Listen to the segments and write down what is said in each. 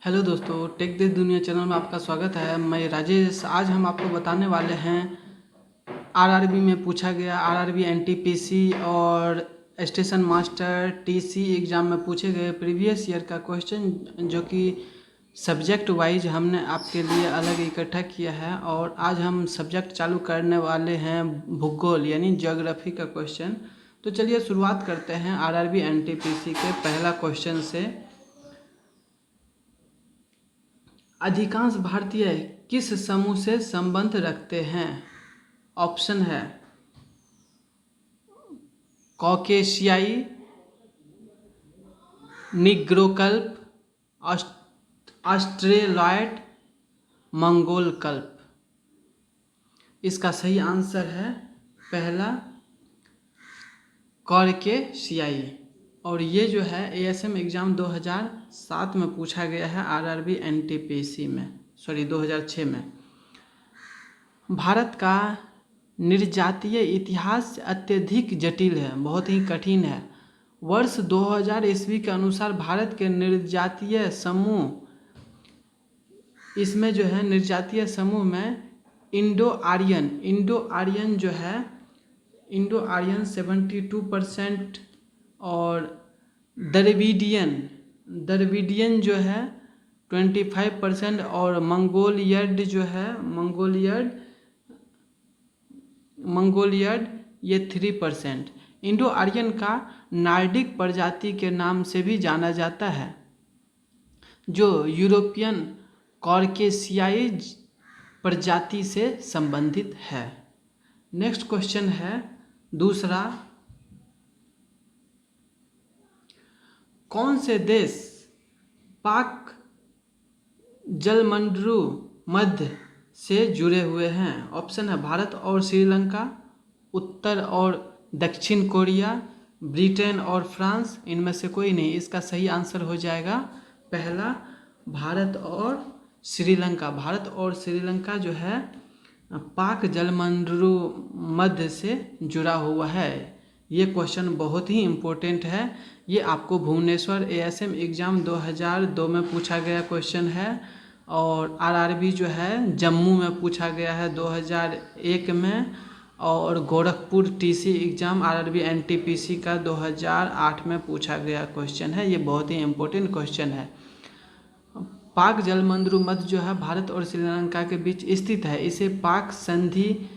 Hello दोस्तों, take देश दुनिया चैनल में आपका स्वागत है। मैं राजेश। आज हम आपको बताने वाले हैं आरआरबी में पूछा गया, आरआरबी एनटीपीसी और स्टेशन मास्टर टीसी एग्ज़ाम में पूछे गए प्रीवियस ईयर का क्वेश्चन, जो कि सब्जेक्ट वाइज हमने आपके लिए अलग इकट्ठा किया है। और आज हम सब्जेक्ट चालू करने वाले हैं भूगोल यानी ज्योग्राफी का क्वेश्चन। तो चलिए शुरुआत करते हैं आरआरबी एनटीपीसी के पहला क्वेश्चन से। अधिकांश भारतीय किस समूह से संबंध रखते हैं? ऑप्शन है कॉकेशियाई, निग्रोकल्प, ऑस्ट्रेलॉयड, मंगोल कल्प। इसका सही आंसर है पहला कॉकेशियाई। और ये जो है एएसएम एग्ज़ाम 2007 में पूछा गया है आरआरबी एनटीपीसी में, 2006 में। भारत का निर्जातीय इतिहास अत्यधिक जटिल है, बहुत ही कठिन है। वर्ष 2000 ईस्वी के अनुसार भारत के निर्जातीय समूह, इसमें जो है निर्जातीय समूह में इंडो आर्यन जो है, इंडो आर्यन 72% और द्रविडियन जो है 25% और मंगोलियड जो है, मंगोलियड ये 3%। इंडो आर्यन का नार्डिक प्रजाति के नाम से भी जाना जाता है, जो यूरोपियन कॉकेशियाई प्रजाति से संबंधित है। नेक्स्ट क्वेश्चन है दूसरा, कौन से देश पाक जलमंडरू मध्य से जुड़े हुए हैं? ऑप्शन है भारत और श्रीलंका, उत्तर और दक्षिण कोरिया, ब्रिटेन और फ्रांस। इनमें से कोई नहीं। इसका सही आंसर हो जाएगा पहला भारत और श्रीलंका। भारत और श्रीलंका जो है पाक जलमंडरू मध्य से जुड़ा हुआ है। ये क्वेश्चन बहुत ही इम्पोर्टेंट है। ये आपको भुवनेश्वर एएसएम एग्ज़ाम 2002 में पूछा गया क्वेश्चन है। और आरआरबी जो है जम्मू में पूछा गया है 2001 में। और Gorakhpur TC exam RRB NTPC का 2008 में पूछा गया क्वेश्चन है। ये बहुत ही इम्पोर्टेंट क्वेश्चन है। पाक जलमंडरू मध्य जो है भारत और श्रीलंका के बीच स्थित है। इसे पाक संधि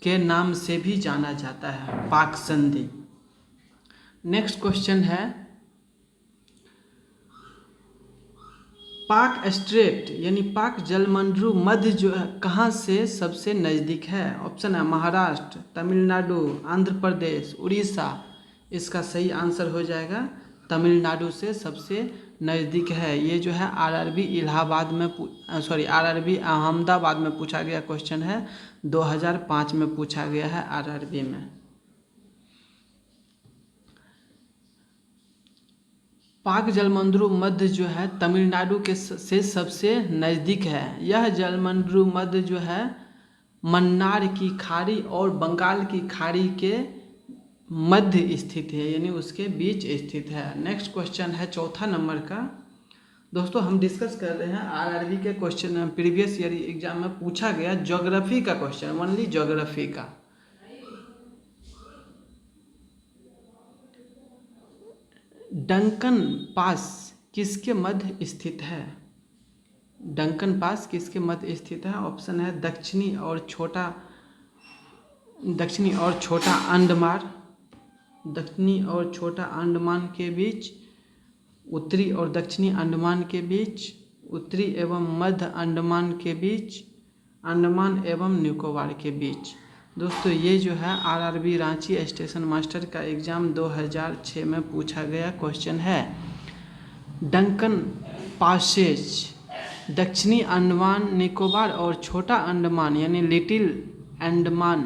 के नाम से भी जाना जाता है, पाक संधि। नेक्स्ट क्वेश्चन है, पाक स्ट्रेट यानी पाक जलमंडरू मध्य जो है कहाँ से सबसे नज़दीक है? ऑप्शन है महाराष्ट्र, तमिलनाडु, आंध्र प्रदेश, उड़ीसा। इसका सही आंसर हो जाएगा तमिलनाडु से सबसे नज़दीक है। ये जो है आरआरबी इलाहाबाद में आरआरबी अहमदाबाद में पूछा गया क्वेश्चन है, 2005 में पूछा गया है आरआरबी में। पाक जलमंडरू मध्य जो है तमिलनाडु के से सबसे नज़दीक है। यह जलमंडरू मध्य जो है मन्नार की खाड़ी और बंगाल की खाड़ी के मध्य स्थित है, यानी उसके बीच स्थित है। नेक्स्ट क्वेश्चन है चौथा नंबर का। दोस्तों हम डिस्कस कर रहे हैं आरआरबी के क्वेश्चन, प्रीवियस ईयर एग्जाम में पूछा गया ज्योग्राफी का क्वेश्चन, ओनली ज्योग्राफी का। डंकन पास किसके मध्य स्थित है? डंकन पास किसके मध्य स्थित है? ऑप्शन है दक्षिणी और छोटा अंडमान के बीच, उत्तरी और दक्षिणी अंडमान के बीच, उत्तरी एवं मध्य अंडमान के बीच, अंडमान एवं निकोबार के बीच। दोस्तों ये जो है आरआरबी रांची स्टेशन मास्टर का एग्ज़ाम 2006 में पूछा गया क्वेश्चन है। डंकन पासेज दक्षिणी अंडमान निकोबार और छोटा अंडमान यानी लिटिल अंडमान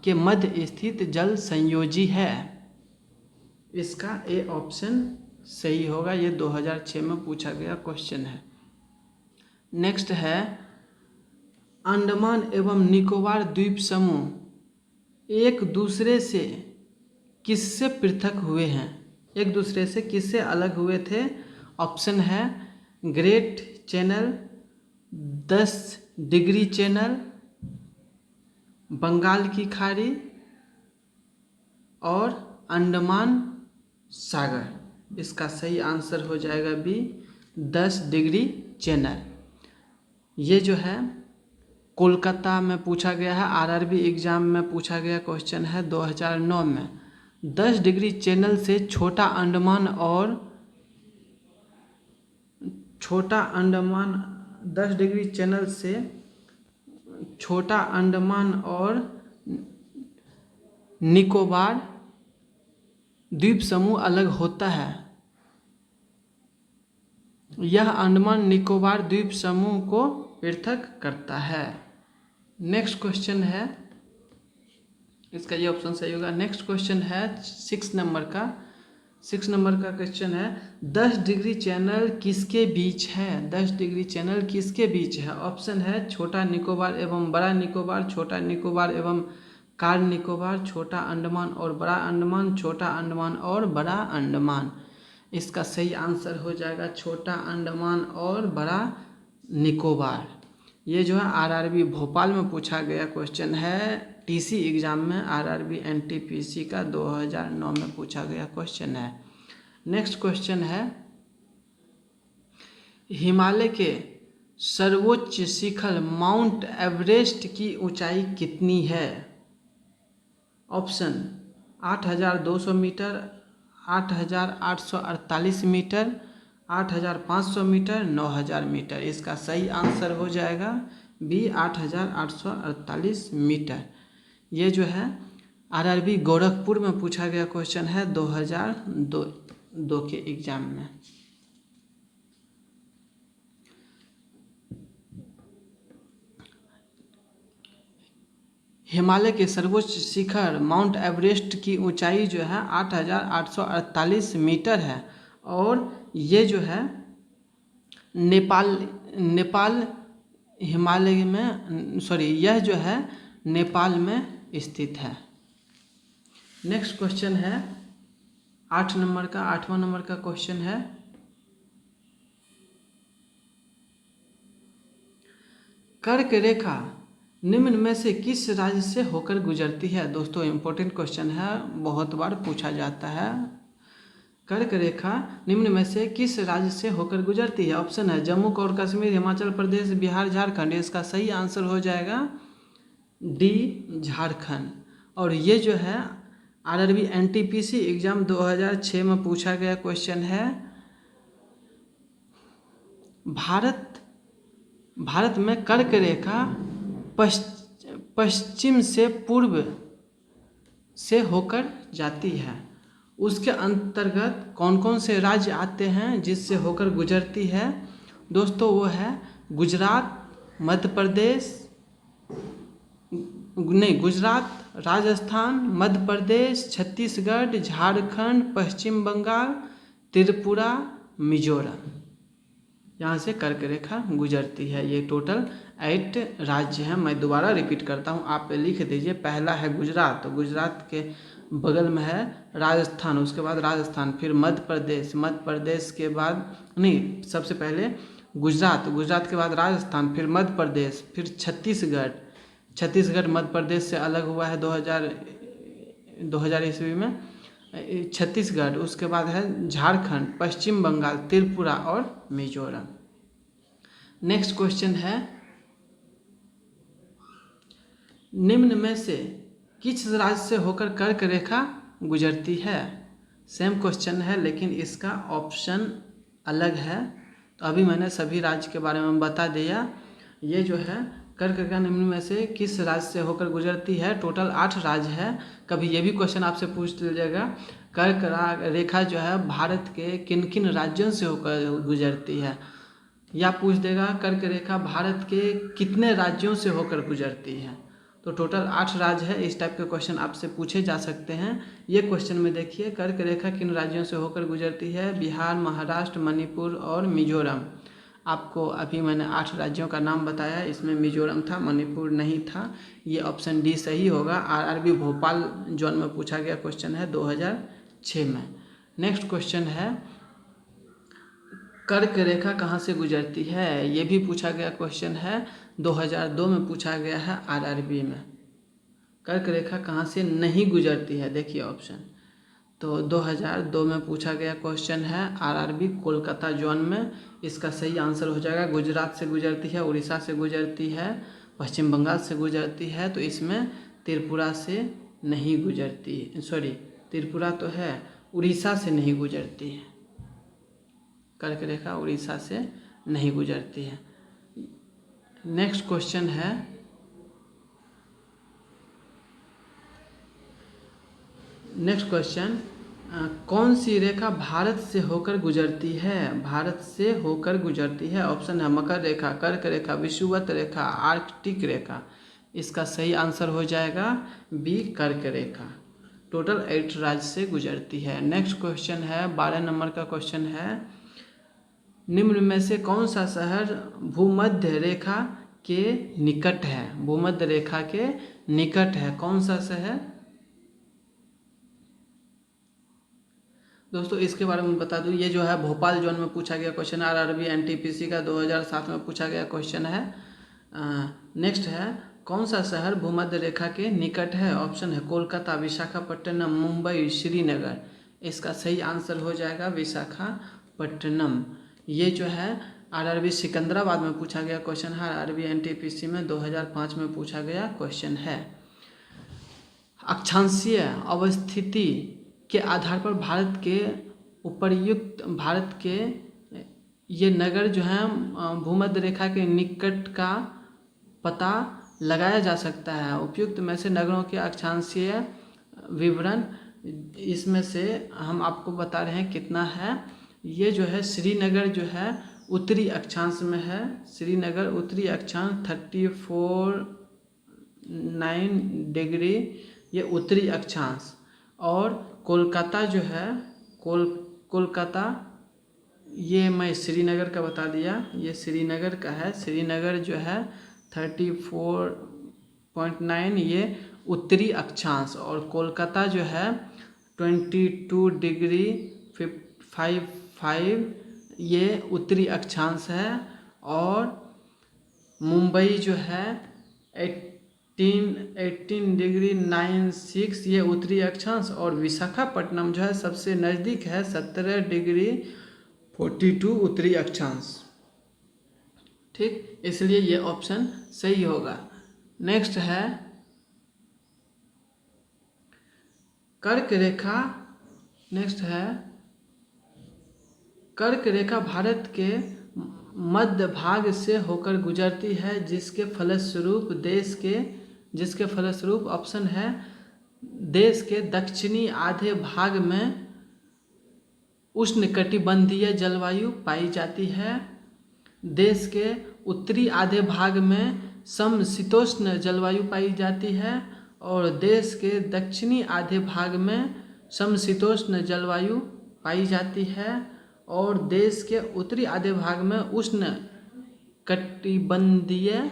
के मध्य स्थित जल संयोजी है। इसका ए ऑप्शन सही होगा। ये 2006 में पूछा गया क्वेश्चन है। नेक्स्ट है, अंडमान एवं निकोबार द्वीप समूह एक दूसरे से किससे पृथक हुए हैं? एक दूसरे से किससे अलग हुए थे? ऑप्शन है great channel, 10 degree channel, Bengal की खाड़ी और अंडमान सागर। इसका सही आंसर हो जाएगा बी, 10 डिग्री चैनल। ये जो है कोलकाता में पूछा गया है, आरआरबी एग्ज़ाम में पूछा गया क्वेश्चन है 2009 में। 10 डिग्री चैनल से छोटा अंडमान और 10 डिग्री चैनल से छोटा अंडमान और निकोबार द्वीप समूह अलग होता है। यह अंडमान निकोबार द्वीप समूह को पृथक करता है। नेक्स्ट क्वेश्चन है, इसका ये ऑप्शन सही होगा। नेक्स्ट क्वेश्चन है 6 नंबर का क्वेश्चन है, 10 डिग्री चैनल किसके बीच है? 10 डिग्री चैनल किसके बीच है? ऑप्शन है छोटा निकोबार एवं बड़ा निकोबार, छोटा निकोबार एवं कार निकोबार, छोटा अंडमान और बड़ा अंडमान, छोटा अंडमान और बड़ा अंडमान। इसका सही आंसर हो जाएगा छोटा अंडमान और बड़ा निकोबार। ये जो है आरआरबी भोपाल में पूछा गया क्वेश्चन है, टीसी एग्ज़ाम में आरआरबी एनटीपीसी का 2009 में पूछा गया क्वेश्चन है। नेक्स्ट क्वेश्चन है, हिमालय के सर्वोच्च शिखर माउंट एवरेस्ट की ऊंचाई कितनी है? Option 8,200 metre, 8,848 metre, 8,500 metre, 9,000 metre. इसका सही आंसर हो जाएगा बी, 8,848 मीटर। ये जो है आरआरबी गोरखपुर में पूछा गया क्वेश्चन है 2002 के एग्ज़ाम में। हिमालय के सर्वोच्च शिखर माउंट एवरेस्ट की ऊंचाई जो है 8,848 मीटर है और ये जो है नेपाल हिमालय में यह जो है नेपाल में स्थित है। नेक्स्ट क्वेश्चन है 8वां नंबर का क्वेश्चन है, कर्क रेखा निम्न में से किस राज्य से होकर गुजरती है? दोस्तों इम्पोर्टेंट क्वेश्चन है, बहुत बार पूछा जाता है। कर्क रेखा निम्न में से किस राज्य से होकर गुजरती है? ऑप्शन है जम्मू और कश्मीर, हिमाचल प्रदेश, बिहार, झारखंड। इसका सही आंसर हो जाएगा डी, झारखंड। और ये जो है आरआरबी एनटीपीसी एग्ज़ाम 2006 में पूछा गया क्वेश्चन है, भारत में कर्क रेखा पश्चिम से पूर्व से होकर जाती है, उसके अंतर्गत कौन कौन से राज्य आते हैं जिससे होकर गुजरती है? दोस्तों वो है गुजरात, मध्य प्रदेश, गुजरात, राजस्थान, मध्य प्रदेश, छत्तीसगढ़, झारखंड, पश्चिम बंगाल, त्रिपुरा, मिजोरम। यहाँ से कर्क रेखा गुजरती है। ये टोटल 8 राज्य हैं। मैं दोबारा रिपीट करता हूँ, आप लिख दीजिए। पहला है गुजरात, तो गुजरात के बगल में है राजस्थान, उसके बाद राजस्थान, फिर मध्य प्रदेश के बाद सबसे पहले गुजरात के बाद राजस्थान, फिर मध्य प्रदेश, फिर छत्तीसगढ़ मध्य प्रदेश से अलग हुआ है 2000 ईस्वी में, छत्तीसगढ़, उसके बाद है झारखंड, पश्चिम बंगाल, त्रिपुरा और मिजोरम। नेक्स्ट क्वेश्चन है, निम्न में से किस राज्य से होकर कर्क रेखा गुजरती है? सेम क्वेश्चन है लेकिन इसका ऑप्शन अलग है। तो अभी मैंने सभी राज्य के बारे में बता दिया। ये जो है कर्क रेखा निम्न में से किस राज्य से होकर गुजरती है? टोटल 8 राज्य है। कभी ये भी क्वेश्चन आपसे पूछ लीजिएगा, कर्क रेखा जो है भारत के किन किन राज्यों से होकर गुजरती है, या पूछ देगा कर्क रेखा भारत के कितने राज्यों से होकर गुजरती है। तो टोटल 8 राज्य है। इस टाइप के क्वेश्चन आपसे पूछे जा सकते हैं। ये क्वेश्चन में देखिए, कर्क रेखा किन राज्यों से होकर गुजरती है? बिहार, महाराष्ट्र, मणिपुर और मिजोरम। आपको अभी मैंने 8 राज्यों का नाम बताया, इसमें मिजोरम था, मणिपुर नहीं था। ये ऑप्शन डी सही होगा। आरआरबी भोपाल जोन में पूछा गया क्वेश्चन है 2006 में। नेक्स्ट क्वेश्चन है, कर्क रेखा कहाँ से गुजरती है, ये भी पूछा गया क्वेश्चन है, 2002 में पूछा गया है आरआरबी में। कर्क रेखा कहाँ से नहीं गुजरती है, देखिए ऑप्शन। तो 2002 में पूछा गया क्वेश्चन है आरआरबी कोलकाता जोन में। इसका सही आंसर हो जाएगा गुजरात से गुजरती है, उड़ीसा से गुजरती है, पश्चिम बंगाल से गुजरती है। तो इसमें त्रिपुरा से नहीं गुजरती, सॉरी त्रिपुरा तो है, उड़ीसा से नहीं गुजरती है। कर्क रेखा उड़ीसा से नहीं गुजरती है। नेक्स्ट क्वेश्चन है, नेक्स्ट क्वेश्चन, कौन सी रेखा भारत से होकर गुजरती है, भारत से होकर गुजरती है। ऑप्शन है मकर रेखा, कर्क रेखा, विषुवत रेखा, आर्कटिक रेखा। इसका सही आंसर हो जाएगा बी, कर्क रेखा। टोटल 8 राज्य से गुजरती है। नेक्स्ट क्वेश्चन है, 12 नंबर का क्वेश्चन है, निम्न में से कौन सा शहर भूमध्य रेखा के निकट है, भूमध्य रेखा के निकट है, कौन सा शहर। दोस्तों इसके बारे में बता दूं, ये जो है भोपाल जोन में पूछा गया क्वेश्चन, आरआरबी एनटीपीसी का 2007 में पूछा गया क्वेश्चन है। नेक्स्ट है, कौन सा शहर भूमध्य रेखा के निकट है। ऑप्शन है कोलकाता, विशाखापट्टनम, मुंबई, श्रीनगर। इसका सही आंसर हो जाएगा विशाखापट्टनम। ये जो है आरआरबी सिकंदराबाद में पूछा गया क्वेश्चन है, आरआरबी एनटीपीसी में 2005 में पूछा गया क्वेश्चन है। अक्षांशीय अवस्थिति के आधार पर भारत के उपर्युक्त, भारत के ये नगर जो हैं भूमध्य रेखा के निकट का पता लगाया जा सकता है। उपयुक्त में से नगरों के अक्षांशीय विवरण, इसमें से हम आपको बता रहे हैं कितना है। ये जो है श्रीनगर जो है उत्तरी अक्षांश में है, श्रीनगर उत्तरी अक्षांश 34.9 डिग्री, ये उत्तरी अक्षांश। और कोलकाता जो है कोलकाता, ये मैं श्रीनगर का बता दिया, ये श्रीनगर का है, श्रीनगर जो है 34.9 ये उत्तरी अक्षांश, और कोलकाता जो है 22.55 ये उत्तरी अक्षांश है। और मुंबई जो है 18.96 ये उत्तरी अक्षांश, और विशाखापट्टनम जो है सबसे नज़दीक है 17.42 उत्तरी अक्षांश। ठीक, इसलिए ये ऑप्शन सही होगा। नेक्स्ट है कर्क रेखा, नेक्स्ट है कर्क रेखा भारत के मध्य भाग से होकर गुजरती है, जिसके फलस्वरूप ऑप्शन है देश के दक्षिणी आधे भाग में उष्णकटिबंधीय जलवायु पाई जाती है, देश के उत्तरी आधे भाग में समशीतोष्ण जलवायु पाई जाती है, और देश के दक्षिणी आधे भाग में समशीतोष्ण जलवायु पाई जाती है, और देश के उत्तरी आधे भाग में उष्णकटिबंधीय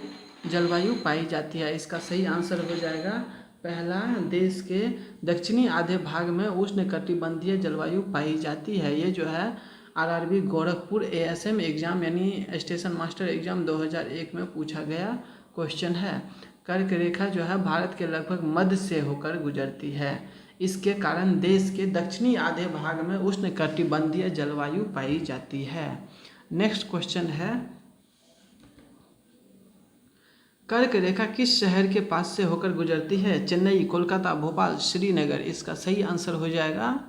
जलवायु पाई जाती है। इसका सही आंसर हो जाएगा पहला, देश के दक्षिणी आधे भाग में उष्णकटिबंधीय जलवायु पाई जाती है। ये जो है आरआरबी गोरखपुर एएसएम एग्ज़ाम यानी स्टेशन मास्टर एग्ज़ाम 2001 में पूछा गया क्वेश्चन है। कर्क रेखा जो है भारत के लगभग मध्य से होकर गुजरती है, इसके कारण देश के दक्षिणी आधे भाग में उष्णकटिबंधीय जलवायु पाई जाती है। नेक्स्ट क्वेश्चन है, कर्क रेखा किस शहर के पास से होकर गुजरती है। चेन्नई, कोलकाता, भोपाल, श्रीनगर। इसका सही आंसर हो जाएगा,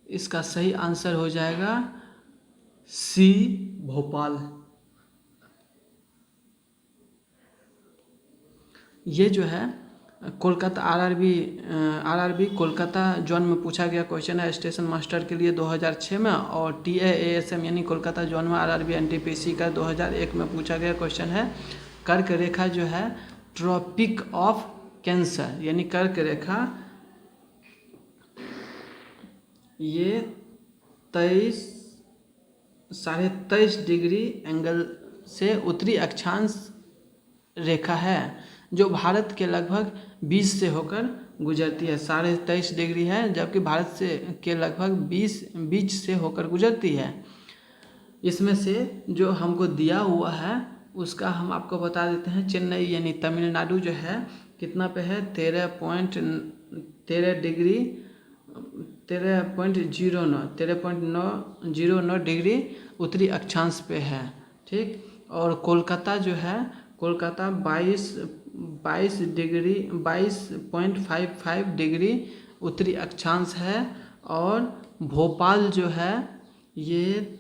इसका सही आंसर हो जाएगा सी, भोपाल। ये जो है कोलकाता आरआरबी कोलकाता जोन में पूछा गया क्वेश्चन है स्टेशन मास्टर के लिए 2006 में, और टीएएसएम यानी कोलकाता जोन में आरआरबी एनटीपीसी का 2001 में पूछा गया क्वेश्चन है। कर्क रेखा जो है ट्रॉपिक ऑफ कैंसर यानी कर्क रेखा ये 23.23 डिग्री एंगल से उत्तरी अक्षांश रेखा है, जो भारत के लगभग 20 से होकर गुजरती है। 23.5 डिग्री है, जबकि भारत से के लगभग 20 से होकर गुजरती है। इसमें से जो हमको दिया हुआ है उसका हम आपको बता देते हैं। चेन्नई यानी तमिलनाडु जो है कितना पे है, 13.09 डिग्री उत्तरी अक्षांश पे है। ठीक, और कोलकाता जो है, कोलकाता 22.55 डिग्री उत्तरी अक्षांश है। और भोपाल जो है ये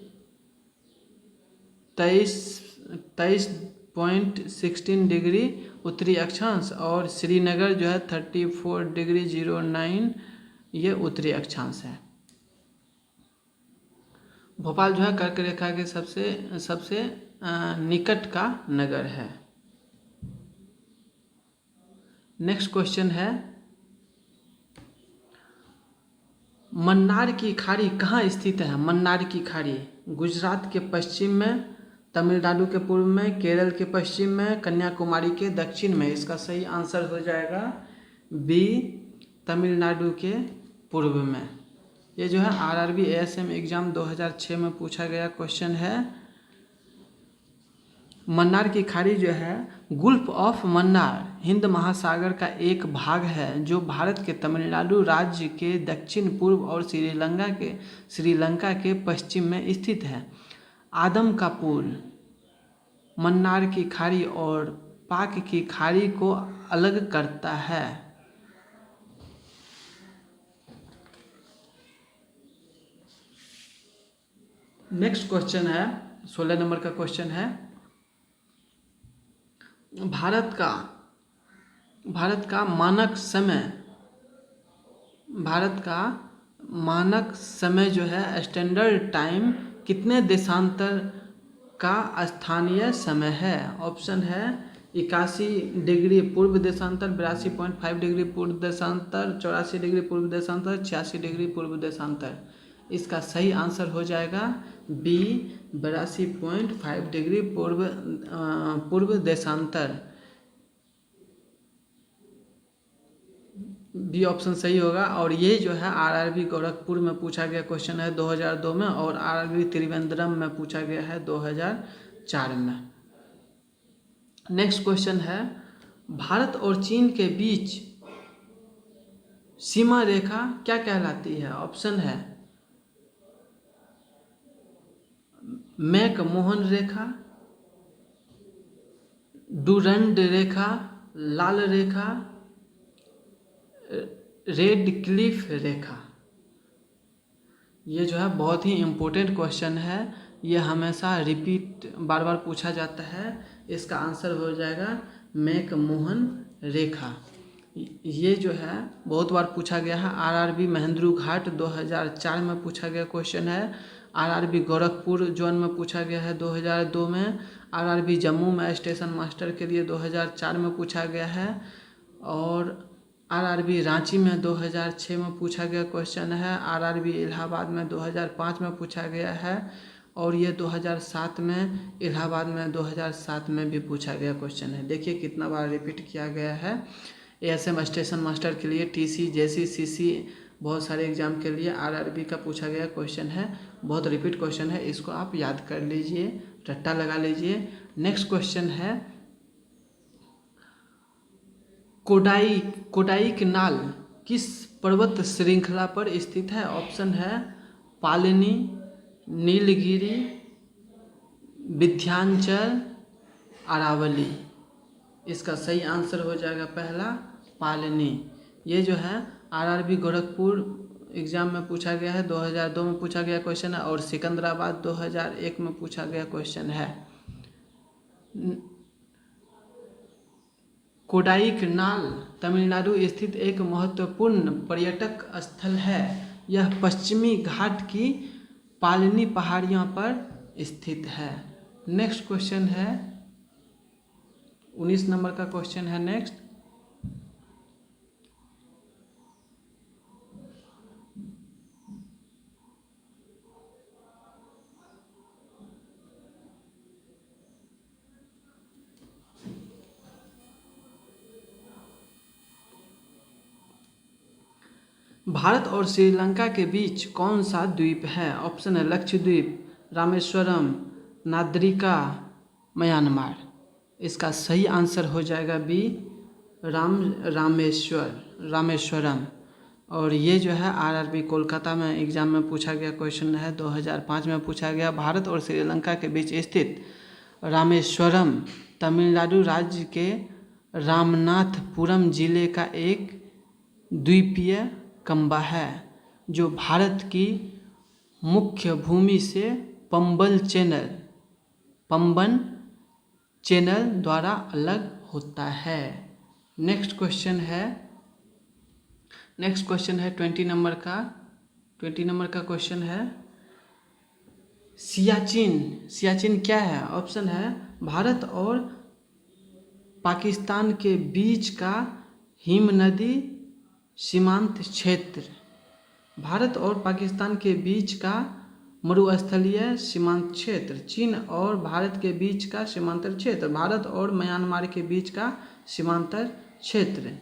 23.16 डिग्री उत्तरी अक्षांश, और श्रीनगर जो है 34.09 ये उत्तरी अक्षांश है। भोपाल जो है कर्क रेखा के सबसे निकट का नगर है। नेक्स्ट क्वेश्चन है, मन्नार की खाड़ी कहाँ स्थित है? मन्नार की खाड़ी गुजरात के पश्चिम में, तमिलनाडु के पूर्व में, केरल के पश्चिम में, कन्याकुमारी के दक्षिण में। इसका सही आंसर हो जाएगा बी, तमिलनाडु के पूर्व में। ये जो है आरआरबी एएसएम एग्जाम 2006 में पूछा गया क्वेश्चन है। मन्नार की खाड़ी जो है गुल्फ ऑफ मन्नार हिंद महासागर का एक भाग है जो भारत के तमिलनाडु राज्य के दक्षिण पूर्व और श्रीलंका के पश्चिम में स्थित है। आदम का पुल मन्नार की खाड़ी और पाक की खाड़ी को अलग करता है। नेक्स्ट क्वेश्चन है, 16 नंबर का क्वेश्चन है, भारत का मानक समय जो है स्टैंडर्ड टाइम कितने देशांतर का स्थानीय समय है? ऑप्शन है 81 डिग्री पूर्व देशांतर, 82.5 डिग्री पूर्व देशांतर, 84 डिग्री पूर्व देशांतर, 86 डिग्री पूर्व देशांतर। इसका सही आंसर हो जाएगा बी, 82.5 डिग्री पूर्व देशांतर। बी ऑप्शन सही होगा। और ये जो है आरआरबी गोरखपुर में पूछा गया क्वेश्चन है 2002 में, और आरआरबी त्रिवेंद्रम में पूछा गया है 2004 में। नेक्स्ट क्वेश्चन है, भारत और चीन के बीच सीमा रेखा क्या कहलाती है? ऑप्शन है मैक-मोहन रेखा, डुरंड रेखा, लाल रेखा, रेड क्लिफ रेखा। ये जो है बहुत ही इम्पोर्टेंट क्वेश्चन है, ये हमेशा रिपीट बार बार पूछा जाता है। इसका आंसर हो जाएगा मैक-मोहन रेखा। ये जो है बहुत बार पूछा गया है। आरआरबी महेंद्रू घाट 2004 में पूछा गया क्वेश्चन है। आरआरबी गोरखपुर जोन में पूछा गया है 2002 में। आरआरबी जम्मू में स्टेशन मास्टर के लिए 2004 में पूछा गया है। और आरआरबी रांची में 2006 में पूछा गया क्वेश्चन है। आरआरबी इलाहाबाद में 2005 में पूछा गया है। और ये 2007 में इलाहाबाद में 2007 में भी पूछा गया क्वेश्चन है। देखिए कितना बार रिपीट किया गया है। एएसएम स्टेशन मास्टर के लिए, टीसी, जेसी, सीसी, बहुत सारे एग्जाम के लिए आरआरबी का पूछा गया क्वेश्चन है। बहुत रिपीट क्वेश्चन है, इसको आप याद कर लीजिए, रट्टा लगा लीजिए। नेक्स्ट क्वेश्चन है, कोडाईकनाल किस पर्वत श्रृंखला पर स्थित है? ऑप्शन है पालिनी, नीलगिरी, विंध्याचल, अरावली। इसका सही आंसर हो जाएगा पहला पालिनी। ये जो है आरआरबी गोरखपुर एग्जाम में पूछा गया है, 2002 में पूछा गया क्वेश्चन है। और सिकंदराबाद 2001 में पूछा गया क्वेश्चन है। कोडाईकनाल तमिलनाडु स्थित एक महत्वपूर्ण पर्यटक स्थल है। यह पश्चिमी घाट की पालिनी पहाड़ियों पर स्थित है। नेक्स्ट क्वेश्चन है 19 नंबर का क्वेश्चन है। नेक्स्ट, भारत और श्रीलंका के बीच कौन सा द्वीप है? ऑप्शन है लक्षद्वीप, रामेश्वरम, नाद्रिका, म्यांमार। इसका सही आंसर हो जाएगा बी, रामेश्वरम। और ये जो है आरआरबी कोलकाता में एग्जाम में पूछा गया क्वेश्चन है, 2005 में पूछा गया। भारत और श्रीलंका के बीच स्थित रामेश्वरम तमिलनाडु राज्य के रामनाथपुरम जिले का एक द्वीपीय कस्बा है, जो भारत की मुख्य भूमि से पंबन चैनल द्वारा अलग होता है। नेक्स्ट क्वेश्चन है 20 नंबर का क्वेश्चन है, सियाचिन क्या है? ऑप्शन है भारत और पाकिस्तान के बीच का हिमनदी सीमांत क्षेत्र। भारत और पाकिस्तान के बीच का मरुस्थलीय सीमांत क्षेत्र। चीन और भारत के बीच का सीमांतर क्षेत्र। भारत और म्यांमार के बीच का सीमांतर क्षेत्र।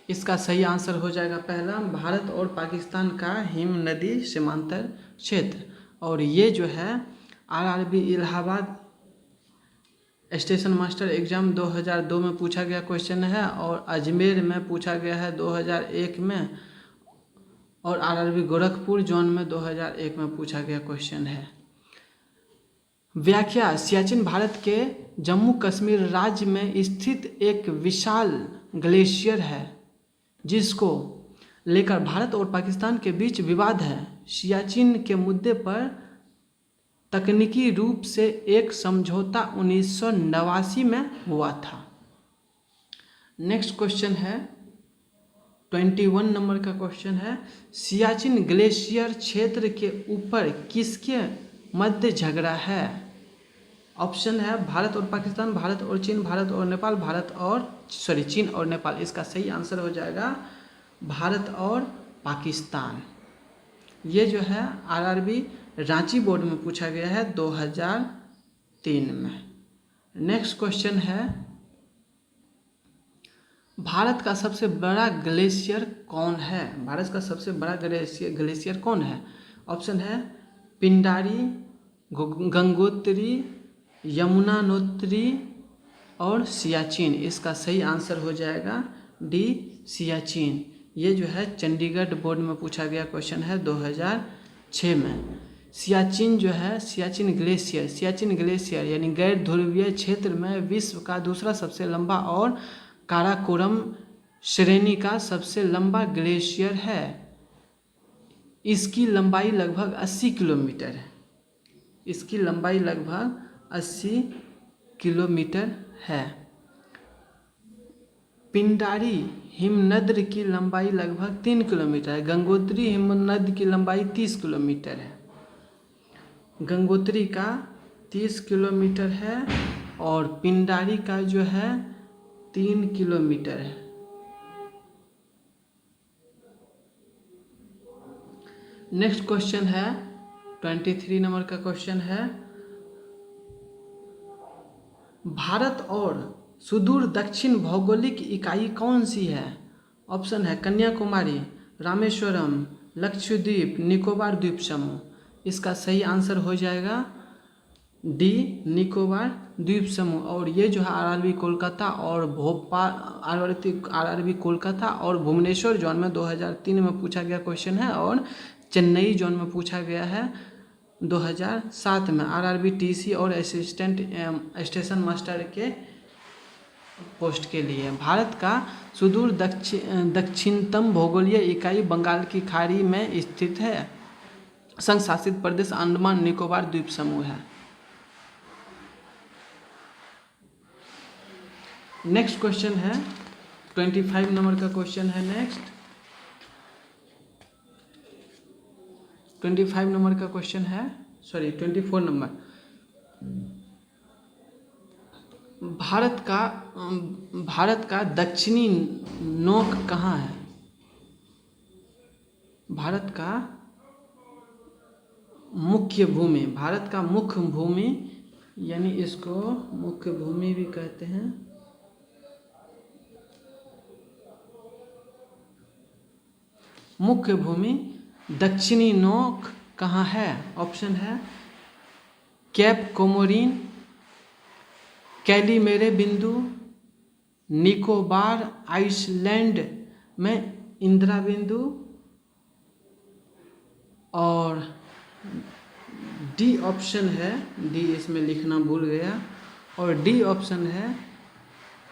इसका सही आंसर हो जाएगा पहला, भारत और पाकिस्तान का हिमनदी सीमांतर क्षेत्र। और ये जो है RRB Allahabad station master exam 2002 में पूछा गया क्वेश्चन है, और अजमेर में पूछा गया है 2001 में, और आरआरबी गोरखपुर जोन में 2001 में पूछा गया क्वेश्चन है। व्याख्या: सियाचिन भारत के जम्मू कश्मीर राज्य में स्थित एक विशाल ग्लेशियर है, जिसको लेकर भारत और पाकिस्तान के बीच विवाद है। सियाचिन के मुद्दे पर तकनीकी रूप से एक समझौता 1989 में हुआ था। नेक्स्ट क्वेश्चन है 21 नंबर का क्वेश्चन है, सियाचिन ग्लेशियर क्षेत्र के ऊपर किसके मध्य झगड़ा है? ऑप्शन है भारत और पाकिस्तान, भारत और चीन, भारत और नेपाल, चीन और नेपाल। इसका सही आंसर हो जाएगा भारत और पाकिस्तान। ये जो है आरआरबी रांची बोर्ड में पूछा गया है 2003 में। नेक्स्ट क्वेश्चन है, भारत का सबसे बड़ा ग्लेशियर कौन है? भारत का सबसे बड़ा ग्लेशियर कौन है? ऑप्शन है पिंडारी, गंगोत्री, यमुनोत्री और सियाचिन। इसका सही आंसर हो जाएगा डी, सियाचिन। ये जो है चंडीगढ़ बोर्ड में पूछा गया क्वेश्चन है 2006 में। सियाचिन जो है सियाचिन ग्लेशियर यानी गैर ध्रुवीय क्षेत्र में विश्व का दूसरा सबसे लंबा और काराकोरम श्रेणी का सबसे लंबा ग्लेशियर है। इसकी लंबाई लगभग 80 किलोमीटर है। इसकी लंबाई लगभग 80 किलोमीटर है। पिंडारी हिमनद की लंबाई लगभग 3 किलोमीटर है। गंगोत्री हिमनद की लंबाई 30 किलोमीटर है। गंगोत्री का 30 किलोमीटर है और पिंडारी का जो है 3 किलोमीटर है। नेक्स्ट क्वेश्चन है 23 नंबर का क्वेश्चन है, भारत और सुदूर दक्षिण भौगोलिक इकाई कौन सी है? ऑप्शन है कन्याकुमारी, रामेश्वरम, लक्षद्वीप, निकोबार द्वीप समूह। इसका सही आंसर हो जाएगा डी, निकोबार द्वीप समूह। और ये जो है आरआरबी कोलकाता और आरआरबी कोलकाता और भुवनेश्वर जोन में 2003 में पूछा गया क्वेश्चन है, और चेन्नई जोन में पूछा गया है 2007 में आरआरबी टीसी और असिस्टेंट स्टेशन मास्टर के पोस्ट के लिए। भारत का सुदूर दक्षिणतम भौगोलिक इकाई बंगाल की खाड़ी में स्थित है। संघ शासित प्रदेश अंडमान निकोबार द्वीप समूह है। नेक्स्ट क्वेश्चन है 25 नंबर का क्वेश्चन है। नेक्स्ट 25 नंबर का क्वेश्चन है, 24 नंबर। भारत का दक्षिणी नोक कहाँ है? भारत का मुख्य भूमि यानी इसको मुख्य भूमि भी कहते हैं। मुख्य भूमि दक्षिणी नोक कहाँ है? ऑप्शन है कैप कोमोरिन, कैलीमेरे बिंदु, निकोबार आइसलैंड में इंदिरा बिंदु, और डी ऑप्शन है, डी इसमें लिखना भूल गया, और डी ऑप्शन है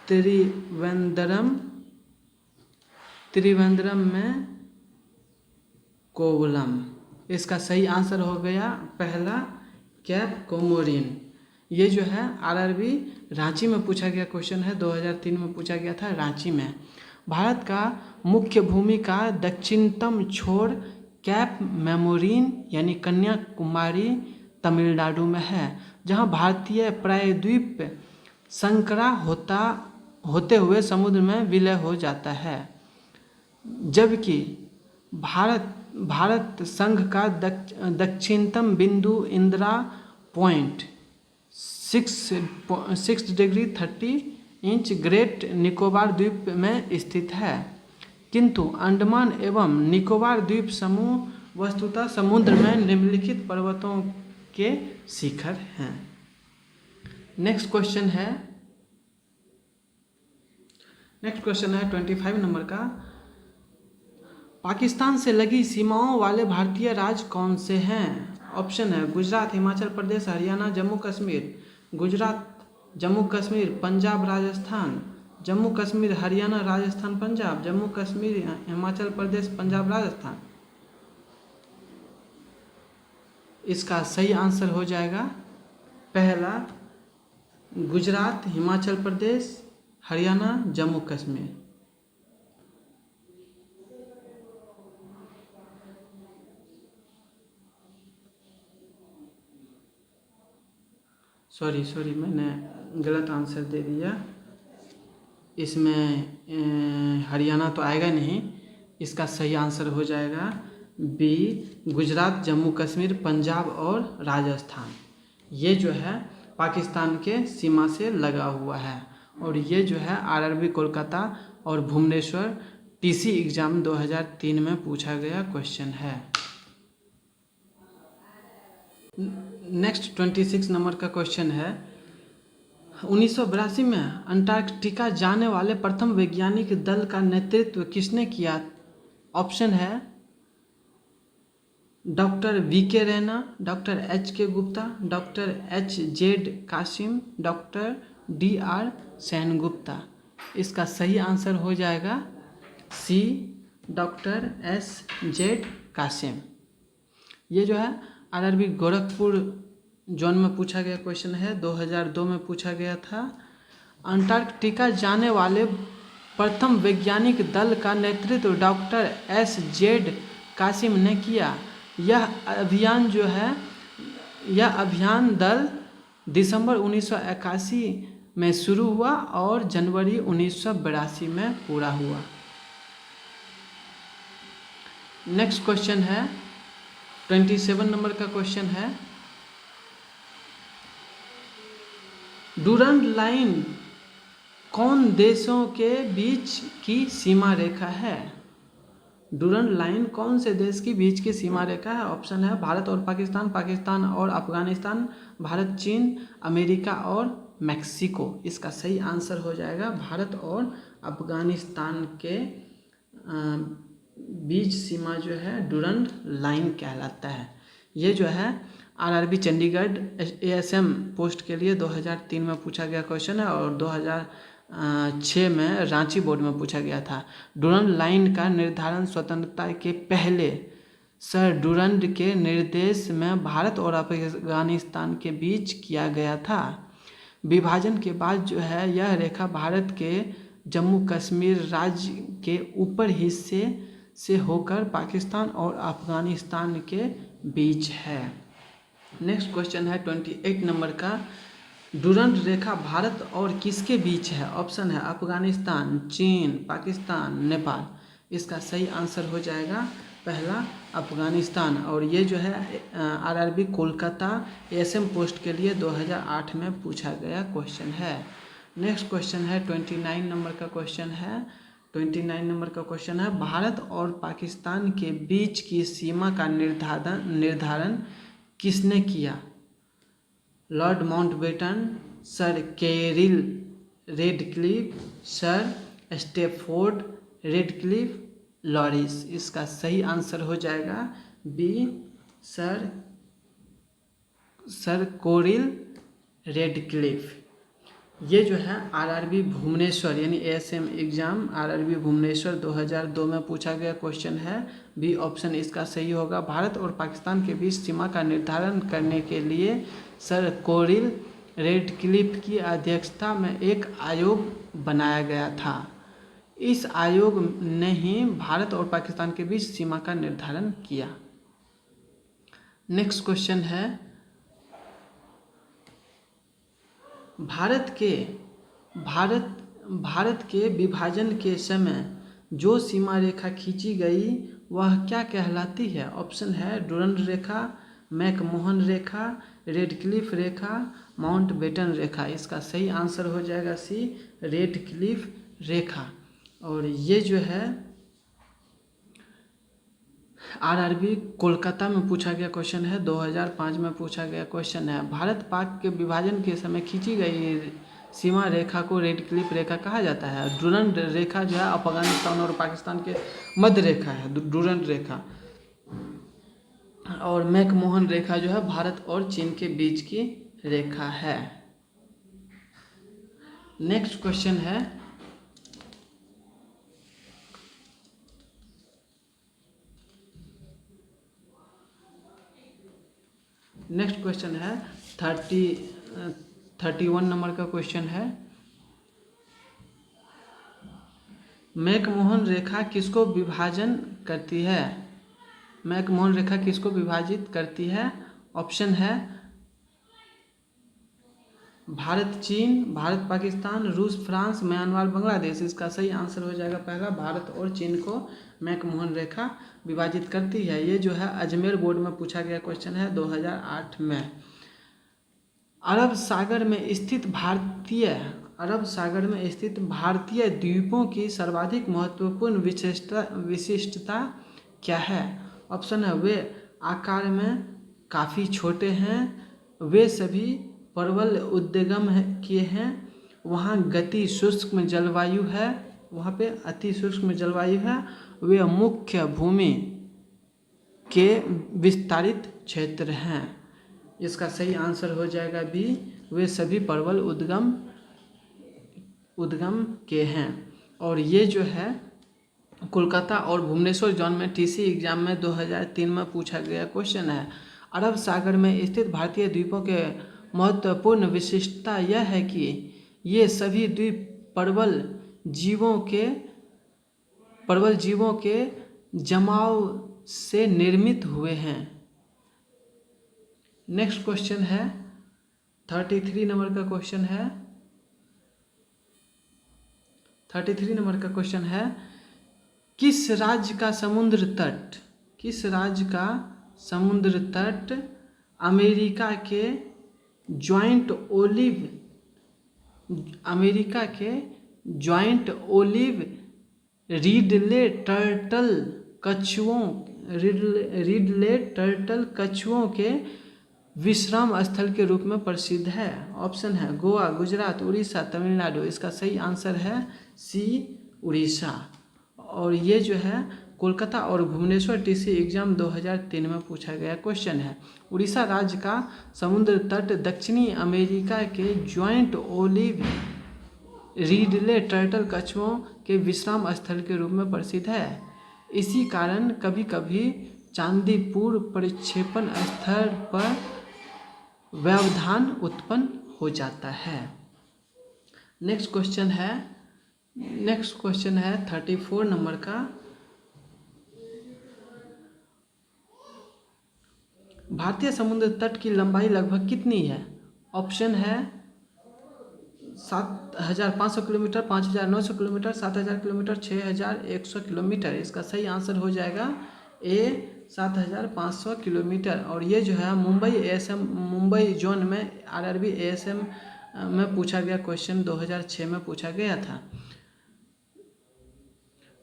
त्रिवेंद्रम में कोवलम। इसका सही आंसर हो गया पहला कैप कोमोरिन। ये जो है आरआरबी रांची में पूछा गया क्वेश्चन है, 2003 में पूछा गया था रांची में। भारत का मुख्य भूमि का दक्षिणतम छोर कैप मेमोरिन यानी कन्याकुमारी तमिलनाडु में है, जहां भारतीय प्रायद्वीप संकरा होते हुए समुद्र में विलय हो जाता है, जबकि भारत संघ का दक्षिणतम बिंदु Indira point 6 degree 30 inch great Nicobar द्वीप में स्थित है, किंतु अंडमान एवं निकोबार द्वीप समूह वस्तुतः समुद्र में निम्नलिखित पर्वतों के शिखर हैं। नेक्स्ट क्वेश्चन है 25 नंबर का। पाकिस्तान से लगी सीमाओं वाले भारतीय राज्य कौन से हैं? ऑप्शन है गुजरात, हिमाचल प्रदेश, हरियाणा, जम्मू कश्मीर। गुजरात, जम्मू कश्मीर, पंजाब, राजस्थान। जम्मू कश्मीर, हरियाणा, राजस्थान, पंजाब। जम्मू कश्मीर, हिमाचल प्रदेश, पंजाब, राजस्थान। इसका सही आंसर हो जाएगा पहला गुजरात, हिमाचल प्रदेश, हरियाणा, जम्मू कश्मीर। सॉरी मैंने गलत आंसर दे दिया। इसमें हरियाणा तो आएगा नहीं, इसका सही आंसर हो जाएगा बी गुजरात, जम्मू कश्मीर, पंजाब और राजस्थान। ये जो है पाकिस्तान के सीमा से लगा हुआ है, और ये जो है आरआरबी कोलकाता और भुवनेश्वर टीसी एग्ज़ाम 2003 में पूछा गया क्वेश्चन है। नेक्स्ट 26 नंबर का क्वेश्चन है 1982 में अंटार्कटिका जाने वाले प्रथम वैज्ञानिक दल का नेतृत्व किसने किया? ऑप्शन है doctor VK Raina, doctor HK. Gupta, doctor H.Z. Qasim, doctor D.R. Sengupta. इसका सही आंसर हो जाएगा सी डॉक्टर S.Z. कासिम। ये जो है आरआरबी गोरखपुर जोन में पूछा गया क्वेश्चन है, 2002 में पूछा गया था। अंटार्कटिका जाने वाले प्रथम वैज्ञानिक दल का नेतृत्व डॉक्टर S.Z. कासिम ने किया। यह अभियान दल दिसंबर 1981 में शुरू हुआ और जनवरी 1982 में पूरा हुआ। नेक्स्ट क्वेश्चन है 27 नंबर का क्वेश्चन है डूरंड लाइन कौन देशों के बीच की सीमा रेखा है? डूरंड लाइन कौन से देश के बीच की सीमा रेखा है? ऑप्शन है भारत और पाकिस्तान, पाकिस्तान और अफगानिस्तान, भारत, चीन, अमेरिका और मैक्सिको। इसका सही आंसर हो जाएगा भारत और अफगानिस्तान के बीच सीमा जो है डूरंड लाइन कहलाता है। ये जो है आरआरबी चंडीगढ़ ASM पोस्ट के लिए 2003 में पूछा गया क्वेश्चन है और 2006 में रांची बोर्ड में पूछा गया था। डूरंड लाइन का निर्धारण स्वतंत्रता के पहले सर डूरंड के निर्देश में भारत और अफगानिस्तान के बीच किया गया था। विभाजन के बाद जो है यह रेखा भारत के जम्मू कश्मीर राज्य के ऊपर हिस्से से होकर पाकिस्तान और अफगानिस्तान के बीच है। नेक्स्ट क्वेश्चन है 28 नंबर का डूरंड रेखा भारत और किसके बीच है? ऑप्शन है अफगानिस्तान, चीन, पाकिस्तान, नेपाल। इसका सही आंसर हो जाएगा पहला अफगानिस्तान। और ये जो है आरआरबी कोलकाता ASM पोस्ट के लिए 2008 में पूछा गया क्वेश्चन है। नेक्स्ट क्वेश्चन है 29 नंबर का क्वेश्चन है 29 नंबर का क्वेश्चन है, भारत और पाकिस्तान के बीच की सीमा का निर्धारण किसने किया? Lord Mountbatten, sir Cyril Radcliffe, sir Stafford Radcliffe, लॉरिस। इसका सही आंसर हो जाएगा बी, सर कोरिल रेडक्लिफ। ये जो है आरआरबी भुवनेश्वर यानी एएसएम एग्जाम आरआरबी भुवनेश्वर 2002 में पूछा गया क्वेश्चन है। बी ऑप्शन इसका सही होगा। भारत और पाकिस्तान के बीच सीमा का निर्धारण करने के लिए सर कोरिल रेडक्लिफ की अध्यक्षता में एक आयोग बनाया गया था। इस आयोग ने ही भारत और पाकिस्तान के बीच सीमा का निर्धारण किया। नेक्स्ट क्वेश्चन है, भारत के विभाजन के समय जो सीमा रेखा खींची गई वह क्या कहलाती है? ऑप्शन है डुरंड रेखा, मैकमोहन रेखा, रेडक्लिफ रेखा, माउंटबेटन रेखा। इसका सही आंसर हो जाएगा सी, रेडक्लिफ रेखा। और ये जो है आरआरबी कोलकाता में पूछा गया क्वेश्चन है, 2005 में पूछा गया क्वेश्चन है। भारत पाक के विभाजन के समय खींची गई सीमा रेखा को रेडक्लिफ रेखा कहा जाता है। डुरंड रेखा जो है अफगानिस्तान और पाकिस्तान के मध्य रेखा है डुरंड रेखा, और मैकमोहन रेखा जो है भारत और चीन के बीच की रेखा है। नेक्स्ट क्वेश्चन है, नेक्स्ट क्वेश्चन है 31 नंबर का क्वेश्चन है, मैकमोहन रेखा किसको विभाजन करती है? मैकमोहन रेखा किसको विभाजित करती है? ऑप्शन है भारत चीन, भारत पाकिस्तान, रूस फ्रांस, म्यांमार बांग्लादेश। इसका सही आंसर हो जाएगा पहला, भारत और चीन को मैकमोहन रेखा विभाजित करती है। ये जो है अजमेर बोर्ड में पूछा गया क्वेश्चन है 2008 में। अरब सागर में स्थित भारतीय द्वीपों की सर्वाधिक महत्वपूर्ण विशिष्टता क्या है? ऑप्शन है वे आकार में काफ़ी छोटे हैं, वे सभी प्रबल उद्गम किए हैं, वहाँ गति शुष्क जलवायु है, वहाँ पे अति शुष्क जलवायु है, वे मुख्य भूमि के विस्तारित क्षेत्र हैं। इसका सही आंसर हो जाएगा बी, वे सभी प्रबल उद्गम के हैं। और ये जो है कोलकाता और भुवनेश्वर जोन में टीसी एग्जाम में 2003 में पूछा गया क्वेश्चन है। अरब सागर में स्थित भारतीय द्वीपों के महत्वपूर्ण विशिष्टता यह है कि ये सभी द्वीप प्रबल जीवों के जमाव से निर्मित हुए हैं। नेक्स्ट क्वेश्चन है 33 नंबर का क्वेश्चन है। 33 नंबर का क्वेश्चन है, किस राज्य का समुद्र तट अमेरिका के ज्वाइंट ओलिव रिडले टर्टल कछुओं के विश्राम स्थल के रूप में प्रसिद्ध है? ऑप्शन है गोवा, गुजरात, उड़ीसा, तमिलनाडु। इसका सही आंसर है सी, उड़ीसा। और ये जो है कोलकाता और भुवनेश्वर टीसी एग्जाम 2003 में पूछा गया क्वेश्चन है। उड़ीसा राज्य का समुद्र तट दक्षिणी अमेरिका के ज्वाइंट ओलिव रिडले टर्टल कछुओं के विश्राम स्थल के रूप में प्रसिद्ध है। इसी कारण कभी कभी चांदीपुर प्रक्षेपण स्थल पर व्यवधान उत्पन्न हो जाता है। नेक्स्ट क्वेश्चन है 34 नंबर का। भारतीय समुद्र तट की लंबाई लगभग कितनी है? ऑप्शन है 7,500 किलोमीटर, 5,900 किलोमीटर, 7,000 किलोमीटर, 6,100 किलोमीटर। इसका सही आंसर हो जाएगा ए, 7,500 किलोमीटर। और ये जो है मुंबई जोन में आरआरबी एएसएम में पूछा गया क्वेश्चन 2006 में पूछा गया था।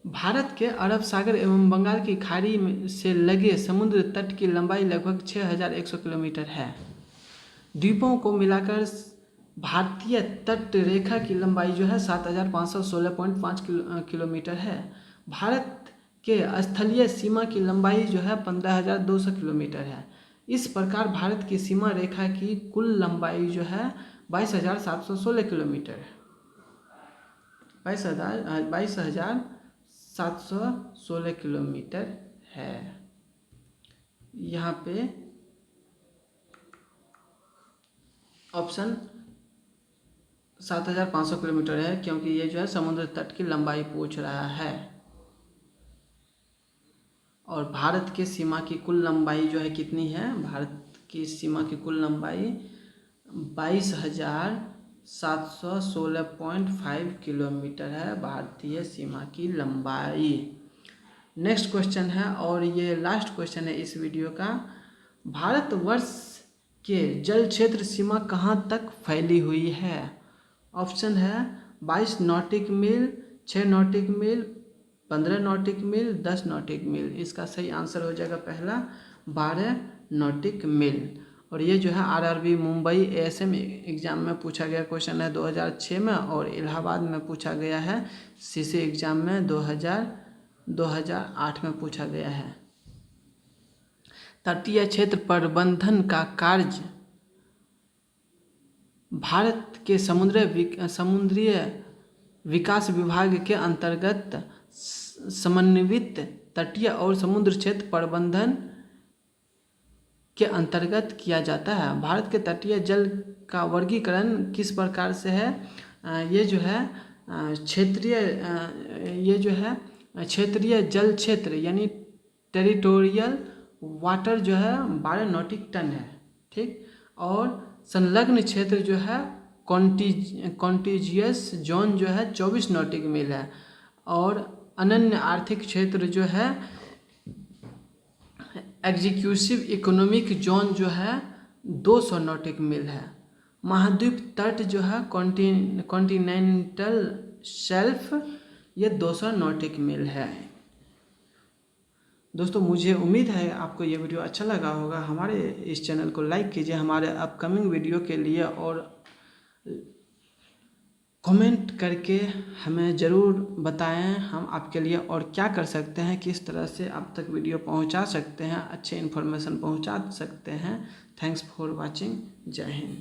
भारत के अरब सागर एवं बंगाल की खाड़ी से लगे समुद्र तट की लंबाई लगभग 6100 किलोमीटर है। द्वीपों को मिलाकर भारतीय तट रेखा की लंबाई जो है 7516.5 किलोमीटर है। भारत के स्थलीय सीमा की लंबाई जो है 15200 किलोमीटर है। इस प्रकार भारत की सीमा रेखा की कुल लंबाई जो है 22716 किलोमीटर है। 22716 किलोमीटर है। यहाँ पे ऑप्शन 7500 किलोमीटर है, क्योंकि ये जो है समुद्र तट की लंबाई पूछ रहा है। और भारत के सीमा की कुल लंबाई जो है कितनी है? भारत की सीमा की कुल लंबाई 22716.5 किलोमीटर है, भारतीय सीमा की लंबाई। नेक्स्ट क्वेश्चन है, और ये लास्ट क्वेश्चन है इस वीडियो का। भारतवर्ष के जल क्षेत्र सीमा कहाँ तक फैली हुई है? ऑप्शन है 22 नॉटिक मील, 6 नॉटिक मील, 15 नॉटिक मील, 10 नॉटिक मील। इसका सही आंसर हो जाएगा पहला 12 नॉटिक मील। और ये जो है आरआरबी मुंबई एएसएम एग्ज़ाम में पूछा गया क्वेश्चन है 2006 में, और इलाहाबाद में पूछा गया है सीसी एग्ज़ाम में 2008 में पूछा गया है। तटीय क्षेत्र प्रबंधन का कार्य भारत के समुद्रीय विकास विभाग के अंतर्गत समन्वित तटीय और समुद्र क्षेत्र प्रबंधन के अंतर्गत किया जाता है। भारत के तटीय जल का वर्गीकरण किस प्रकार से है? ये जो है क्षेत्रीय जल क्षेत्र यानी टेरिटोरियल वाटर जो है 12 नॉटिक टन है, ठीक। और संलग्न क्षेत्र जो है कॉन्टिजियस जोन जो है 24 नॉटिक मील है। और अनन्य आर्थिक क्षेत्र जो है एग्जीक्यूटिव इकोनॉमिक जोन जो है 200 नॉटिक मील है। महाद्वीप तट जो है कॉन्टिनेंटल शेल्फ ये 200 नॉटिक मील है। दोस्तों मुझे उम्मीद है आपको ये वीडियो अच्छा लगा होगा। हमारे इस चैनल को लाइक कीजिए हमारे अपकमिंग वीडियो के लिए, और कमेंट करके हमें ज़रूर बताएं हम आपके लिए और क्या कर सकते हैं, किस तरह से आप तक वीडियो पहुंचा सकते हैं, अच्छे इन्फॉर्मेशन पहुंचा सकते हैं। Thanks for watching. जय हिंद।